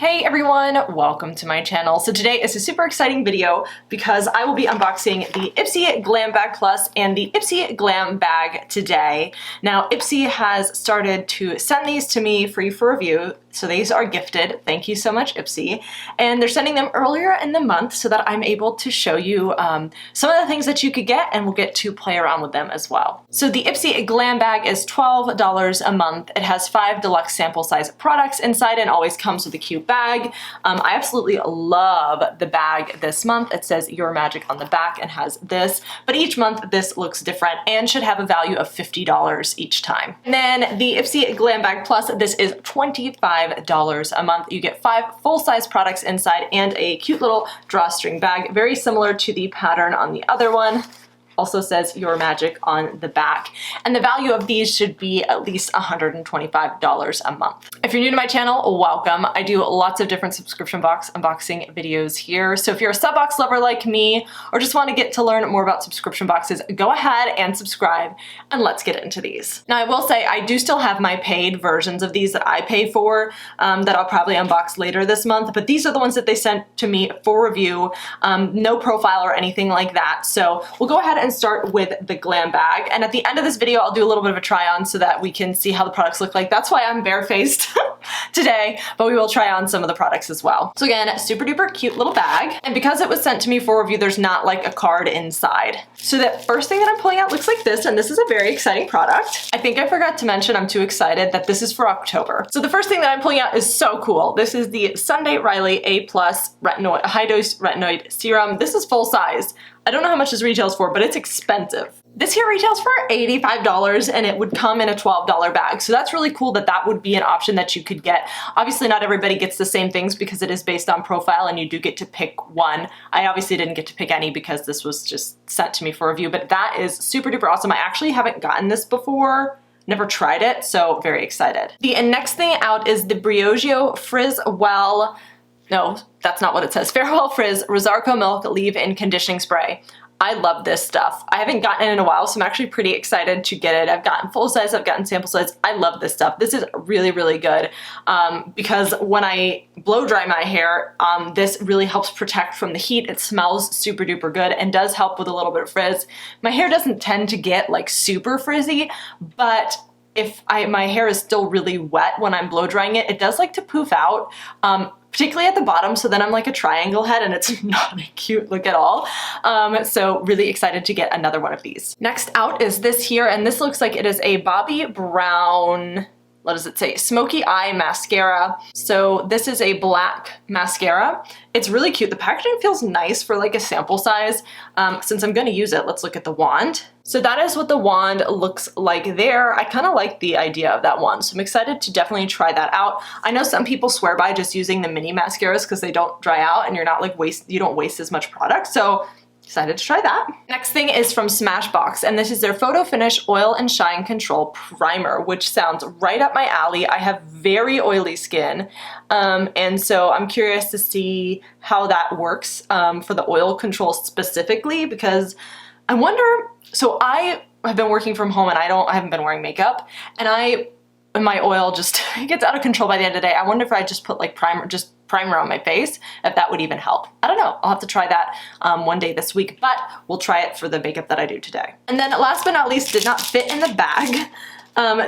Hey everyone, welcome to my channel. So today is a super exciting video because I will be unboxing the Ipsy Glam Bag Plus and the Ipsy Glam Bag today. Now Ipsy has started to send these to me free for review, so these are gifted. Thank you so much, Ipsy. And they're sending them earlier in the month so that I'm able to show you some of the things that you could get, and we'll get to play around with them as well. So the Ipsy Glam Bag is $12 a month. It has 5 deluxe sample size products inside and always comes with a cute bag. I absolutely love the bag this month. It says Your Magic on the back and has this, but each month this looks different and should have a value of $50 each time. And then the Ipsy Glam Bag Plus, this is $25 a month. You get 5 full-size products inside and a cute little drawstring bag, very similar to the pattern on the other one. Also says Your Magic on the back. And the value of these should be at least $125 a month. If you're new to my channel, welcome. I do lots of different subscription box unboxing videos here. So if you're a SubBox lover like me, or just want to get to learn more about subscription boxes, go ahead and subscribe and let's get into these. Now I will say I do still have my paid versions of these that I pay for that I'll probably unbox later this month, but these are the ones that they sent to me for review. No profile or anything like that. So we'll go ahead and start with the Glam Bag. And at the end of this video, I'll do a little bit of a try on so that we can see how the products look like. That's why I'm barefaced today, but we will try on some of the products as well. So again, super duper cute little bag. And because it was sent to me for review, there's not like a card inside. So the first thing that I'm pulling out looks like this, and this is a very exciting product. I think I forgot to mention, I'm too excited, that this is for October. So the first thing that I'm pulling out is so cool. This is the Sunday Riley A+ retinoid, high dose retinoid serum. This is full size. I don't know how much this retails for, but it's expensive. This here retails for $85 and it would come in a $12 bag. So that's really cool that that would be an option that you could get. Obviously not everybody gets the same things because it is based on profile and you do get to pick one. I obviously didn't get to pick any because this was just sent to me for review, but that is super duper awesome. I actually haven't gotten this before. Never tried it, so very excited. The next thing out is the Briogeo Frizzwell. No, that's not what it says. Farewell Frizz Rosarco Milk Leave-In Conditioning Spray. I love this stuff. I haven't gotten it in a while, so I'm actually pretty excited to get it. I've gotten full size, I've gotten sample size. I love this stuff. This is really, really good because when I blow dry my hair, this really helps protect from the heat. It smells super duper good and does help with a little bit of frizz. My hair doesn't tend to get like super frizzy, but if my hair is still really wet when I'm blow drying it, it does like to poof out. Particularly at the bottom, so then I'm like a triangle head and it's not a cute look at all. So really excited to get another one of these. Next out is this here, and this looks like it is a Bobbi Brown, what does it say? Smoky Eye Mascara. So this is a black mascara. It's really cute. The packaging feels nice for like a sample size. Since I'm gonna use it, let's look at the wand. So that is what the wand looks like there. I kind of like the idea of that wand, so I'm excited to definitely try that out. I know some people swear by just using the mini mascaras because they don't dry out and you're not like you don't waste as much product. So excited to try that. Next thing is from Smashbox, and this is their Photo Finish Oil and Shine Control Primer, which sounds right up my alley. I have very oily skin, and so I'm curious to see how that works for the oil control specifically, because I wonder, so I have been working from home and I haven't been wearing makeup, and my oil just gets out of control by the end of the day. I wonder if I just put like primer on my face, if that would even help. I don't know. I'll have to try that one day this week, but we'll try it for the makeup that I do today. And then last but not least, did not fit in the bag.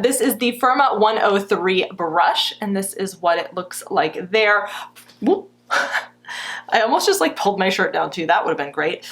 This is the Firma 103 brush, and this is what it looks like there. Whoop. I almost just like pulled my shirt down too. That would have been great.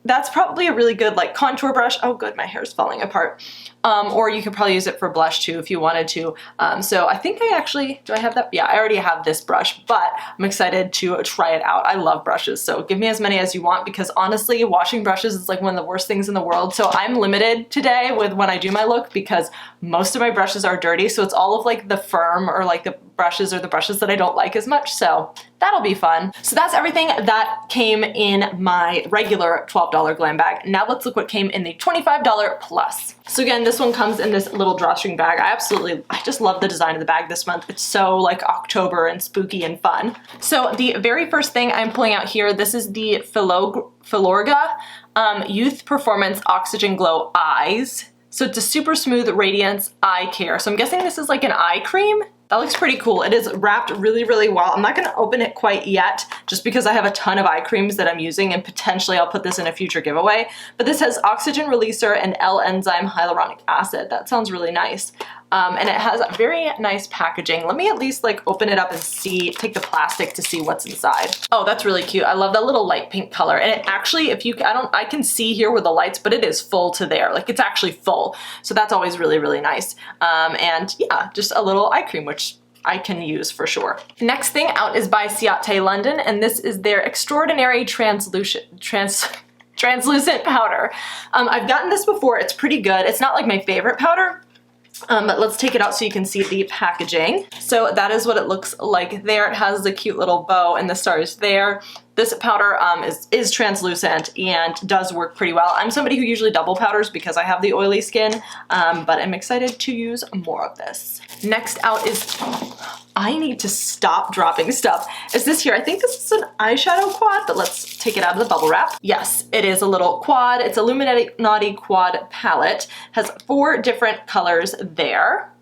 That's probably a really good like contour brush. Oh good, my hair's falling apart. Or you could probably use it for blush too if you wanted to. So I think I actually, do I have that? Yeah, I already have this brush, but I'm excited to try it out. I love brushes, so give me as many as you want, because honestly, washing brushes is like one of the worst things in the world. So I'm limited today with when I do my look because most of my brushes are dirty. So it's all of like the firm or like the brushes or the brushes that I don't like as much. So that'll be fun. So that's everything that came in my regular $12 Glam Bag. Now let's look what came in the $25 plus. So again, this one comes in this little drawstring bag. I just love the design of the bag this month. It's so like October and spooky and fun. So the very first thing I'm pulling out here, this is the Filorga Youth Performance Oxygen Glow Eyes. So it's a super smooth radiance eye care. So I'm guessing this is like an eye cream. That looks pretty cool. It is wrapped really, really well. I'm not gonna open it quite yet, just because I have a ton of eye creams that I'm using, and potentially I'll put this in a future giveaway. But this has oxygen releaser and L-enzyme hyaluronic acid. That sounds really nice. And it has very nice packaging. Let me at least like open it up and see, take the plastic to see what's inside. Oh, that's really cute. I love that little light pink color. And it actually, if you, I can see here with the lights, but it is full to there. Like it's actually full. So that's always really, really nice. And yeah, just a little eye cream, which I can use for sure. Next thing out is by Ciate London, and this is their Extraordinary Translucent powder. I've gotten this before. It's pretty good. It's not like my favorite powder. But let's take it out so you can see the packaging. So that is what it looks like there. It has the cute little bow and the stars there. This powder is translucent and does work pretty well. I'm somebody who usually double powders because I have the oily skin, but I'm excited to use more of this. Next out is, I need to stop dropping stuff. Is this here? I think this is an eyeshadow quad, but let's take it out of the bubble wrap. Yes, it is a little quad. It's Illuminati quad palette. Has 4 different colors there.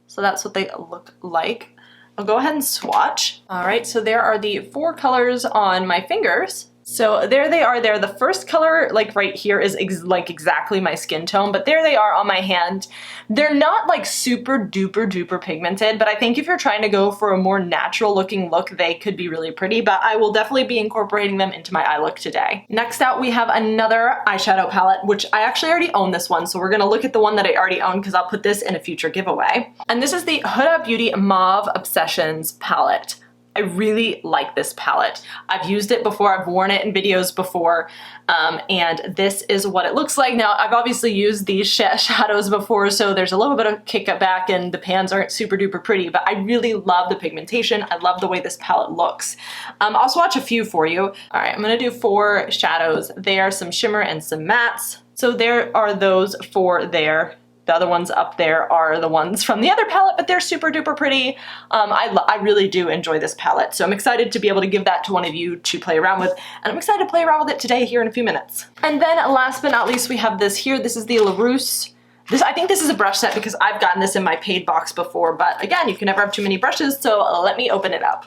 So that's what they look like. I'll go ahead and swatch. All right, so there are the 4 colors on my fingers. So there they are there. The first color, like right here, is exactly my skin tone, but there they are on my hand. They're not like super duper duper pigmented, but I think if you're trying to go for a more natural looking look, they could be really pretty, but I will definitely be incorporating them into my eye look today. Next out, we have another eyeshadow palette, which I actually already own this one, so we're gonna look at the one that I already own because I'll put this in a future giveaway. And this is the Huda Beauty Mauve Obsessions palette. I really like this palette. I've used it before, I've worn it in videos before, and this is what it looks like. Now, I've obviously used these shadows before, so there's a little bit of kickback and the pans aren't super duper pretty, but I really love the pigmentation. I love the way this palette looks. I'll swatch a few for you. All right, I'm gonna do 4 shadows there, some shimmer and some mattes. So there are those 4 there. The other ones up there are the ones from the other palette, but they're super duper pretty. I really do enjoy this palette, so I'm excited to be able to give that to one of you to play around with, and I'm excited to play around with it today here in a few minutes. And then last but not least, we have this here. This is the LaRousse. I think this is a brush set because I've gotten this in my paid box before, but again, you can never have too many brushes, so let me open it up.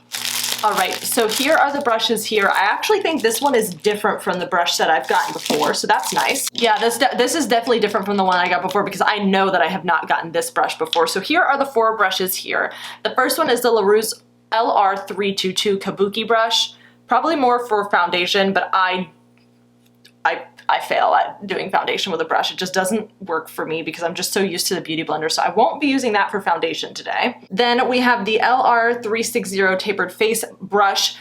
All right, so here are the brushes here. I actually think this one is different from the brush that I've gotten before, so that's nice. Yeah, this is definitely different from the one I got before because I know that I have not gotten this brush before. So here are the 4 brushes here. The first one is the LaRousse LR322 Kabuki brush. Probably more for foundation, but I fail at doing foundation with a brush. It just doesn't work for me because I'm just so used to the Beauty Blender, so I won't be using that for foundation today. Then we have the LR360 Tapered Face brush.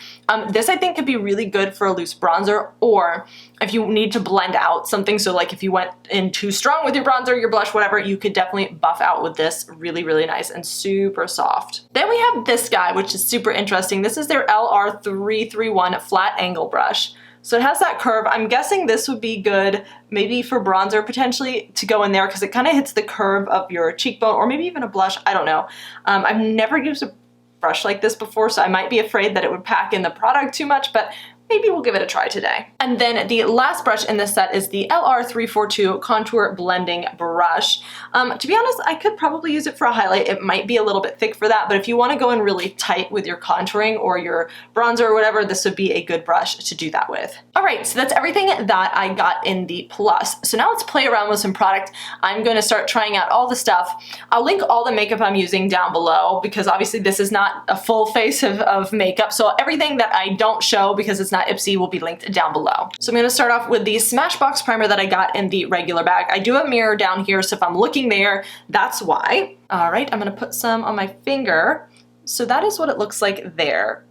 This I think could be really good for a loose bronzer, or if you need to blend out something, so like if you went in too strong with your bronzer, your blush, whatever, you could definitely buff out with this. Really, really nice and super soft. Then we have this guy, which is super interesting. This is their LR331 Flat Angle brush. So it has that curve. I'm guessing this would be good maybe for bronzer potentially to go in there because it kind of hits the curve of your cheekbone, or maybe even a blush, I don't know. I've never used a brush like this before, so I might be afraid that it would pack in the product too much, but maybe we'll give it a try today. And then the last brush in this set is the LR342 Contour Blending Brush. To be honest, I could probably use it for a highlight. It might be a little bit thick for that, but if you want to go in really tight with your contouring or your bronzer or whatever, this would be a good brush to do that with. All right, so that's everything that I got in the Plus. So now let's play around with some product. I'm going to start trying out all the stuff. I'll link all the makeup I'm using down below because obviously this is not a full face of makeup. So everything that I don't show because it's not Ipsy will be linked down below. So I'm going to start off with the Smashbox primer that I got in the regular bag. I do have a mirror down here, so if I'm looking there, that's why. All right, I'm going to put some on my finger. So that is what it looks like there.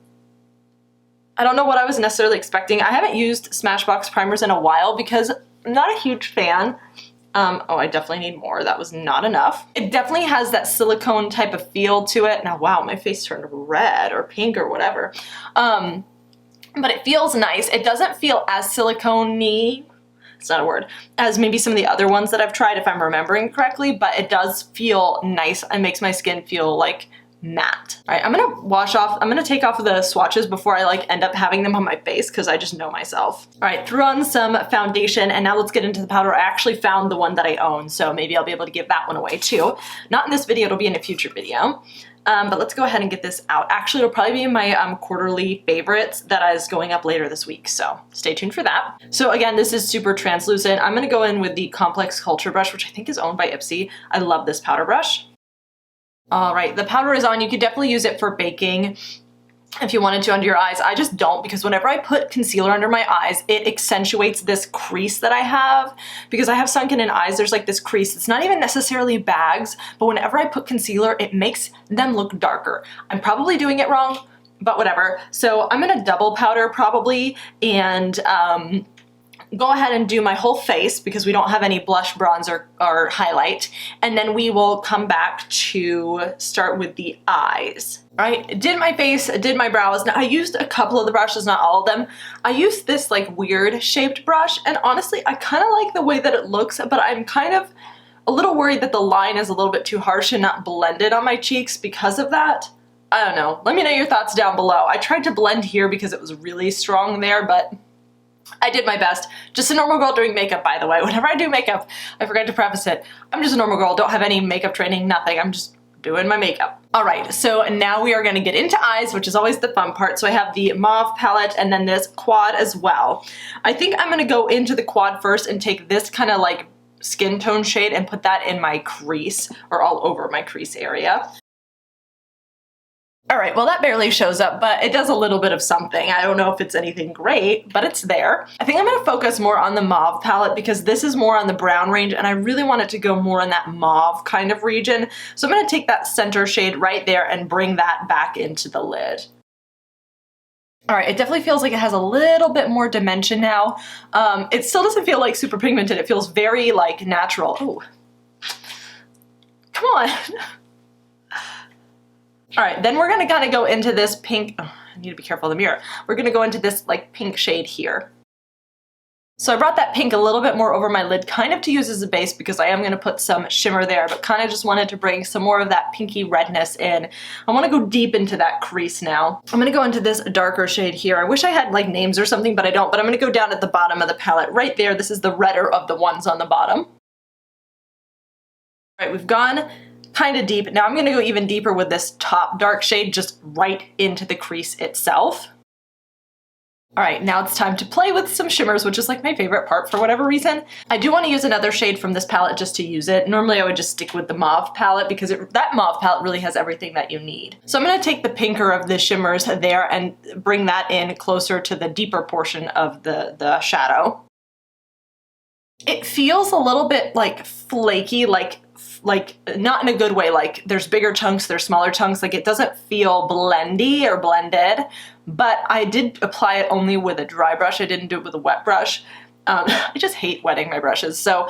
I don't know what I was necessarily expecting. I haven't used Smashbox primers in a while because I'm not a huge fan. Oh, I definitely need more. That was not enough. It definitely has that silicone type of feel to it. Now, wow, my face turned red or pink or whatever. But it feels nice. It doesn't feel as silicone-y, it's not a word, as maybe some of the other ones that I've tried if I'm remembering correctly, but it does feel nice and makes my skin feel like matte. All right, I'm gonna wash off, I'm gonna take off the swatches before I like end up having them on my face because I just know myself. All right, threw on some foundation and now let's get into the powder. I actually found the one that I own, so maybe I'll be able to give that one away too. Not in this video, it'll be in a future video. But let's go ahead and get this out. Actually, it'll probably be in my quarterly favorites that is going up later this week, so stay tuned for that. So again, this is super translucent. I'm gonna go in with the Complex Culture brush, which I think is owned by Ipsy. I love this powder brush. All right, the powder is on. You could definitely use it for baking if you wanted to under your eyes. I just don't, because whenever I put concealer under my eyes, it accentuates this crease that I have. Because I have sunken in eyes, there's like this crease. It's not even necessarily bags, but whenever I put concealer, it makes them look darker. I'm probably doing it wrong, but whatever. So I'm gonna double powder probably, and go ahead and do my whole face because we don't have any blush, bronze, or highlight. And then we will come back to start with the eyes. All right, did my face, did my brows. Now I used a couple of the brushes, not all of them. I used this like weird shaped brush, and honestly, I kind of like the way that it looks, but I'm kind of a little worried that the line is a little bit too harsh and not blended on my cheeks because of that. I don't know. Let me know your thoughts down below. I tried to blend here because it was really strong there, but I did my best. Just a normal girl doing makeup, by the way. Whenever I do makeup, I forgot to preface it. I'm just a normal girl, don't have any makeup training, nothing. I'm just doing my makeup. All right, so now we are gonna get into eyes, which is always the fun part. So I have the mauve palette and then this quad as well. I think I'm gonna go into the quad first and take this kind of like skin tone shade and put that in my crease, or all over my crease area. All right, well that barely shows up, but it does a little bit of something. I don't know if it's anything great, but it's there. I think I'm gonna focus more on the mauve palette because this is more on the brown range and I really want it to go more in that mauve kind of region. So I'm gonna take that center shade right there and bring that back into the lid. All right, it definitely feels like it has a little bit more dimension now. It still doesn't feel like super pigmented. It feels very like natural. Oh, come on. All right, then we're gonna kind of go into this pink, oh, I need to be careful of the mirror. We're gonna go into this like pink shade here. So I brought that pink a little bit more over my lid, kind of to use as a base because I am gonna put some shimmer there, but kind of just wanted to bring some more of that pinky redness in. I wanna go deep into that crease now. I'm gonna go into this darker shade here. I wish I had like names or something, but I don't, but I'm gonna go down at the bottom of the palette right there. This is the redder of the ones on the bottom. All right, we've gone kind of deep. Now I'm gonna go even deeper with this top dark shade just right into the crease itself. All right, now it's time to play with some shimmers, which is like my favorite part for whatever reason. I do want to use another shade from this palette just to use it. Normally I would just stick with the mauve palette because that mauve palette really has everything that you need. So I'm gonna take the pinker of the shimmers there and bring that in closer to the deeper portion of the shadow. It feels a little bit like flaky, like not in a good way, like there's bigger chunks, there's smaller chunks, like it doesn't feel blendy or blended, but I did apply it only with a dry brush. I didn't do it with a wet brush. I just hate wetting my brushes. So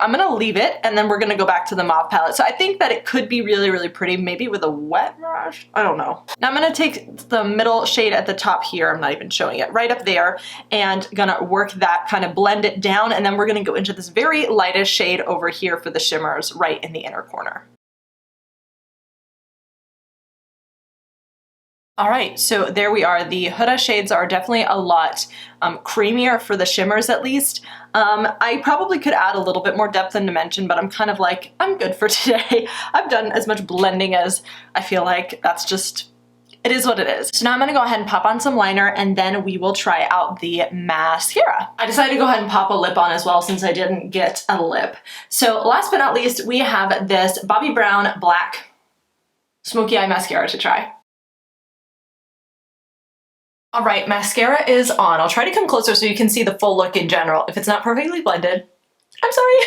I'm gonna leave it and then we're gonna go back to the mauve palette. So I think that it could be really, really pretty, maybe with a wet brush, I don't know. Now I'm gonna take the middle shade at the top here, I'm not even showing it, right up there, and gonna work that, kind of blend it down, and then we're gonna go into this very lightest shade over here for the shimmers right in the inner corner. All right, so there we are. The Huda shades are definitely a lot creamier for the shimmers at least. I probably could add a little bit more depth and dimension, but I'm kind of like, I'm good for today. I've done as much blending as I feel like. That's just, it is what it is. So now I'm gonna go ahead and pop on some liner and then we will try out the mascara. I decided to go ahead and pop a lip on as well since I didn't get a lip. So last but not least, we have this Bobbi Brown Black Smoky Eye Mascara to try. All right, mascara is on. I'll try to come closer so you can see the full look in general. If it's not perfectly blended, I'm sorry.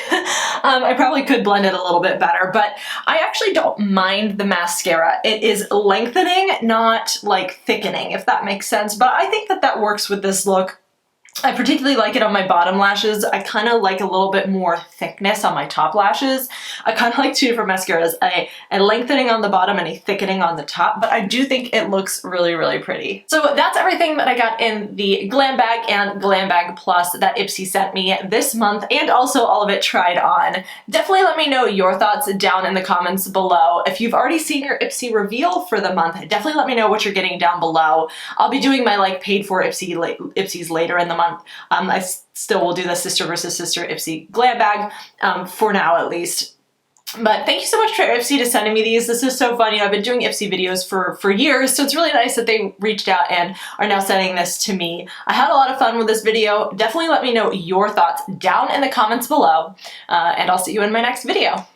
I probably could blend it a little bit better, but I actually don't mind the mascara. It is lengthening, not like thickening, if that makes sense. But I think that that works with this look. I particularly like it on my bottom lashes. I kind of like a little bit more thickness on my top lashes. I kind of like two different mascaras, a lengthening on the bottom and a thickening on the top, but I do think it looks really, really pretty. So that's everything that I got in the Glam Bag and Glam Bag Plus that Ipsy sent me this month, and also all of it tried on. Definitely let me know your thoughts down in the comments below. If you've already seen your Ipsy reveal for the month, definitely let me know what you're getting down below. I'll be doing my like paid for Ipsys later in the month. I still will do the sister versus sister Ipsy Glam Bag for now at least. But thank you so much for Ipsy to sending me these. This is so fun. You know, I've been doing Ipsy videos for years, so it's really nice that they reached out and are now sending this to me. I had a lot of fun with this video. Definitely let me know your thoughts down in the comments below, and I'll see you in my next video.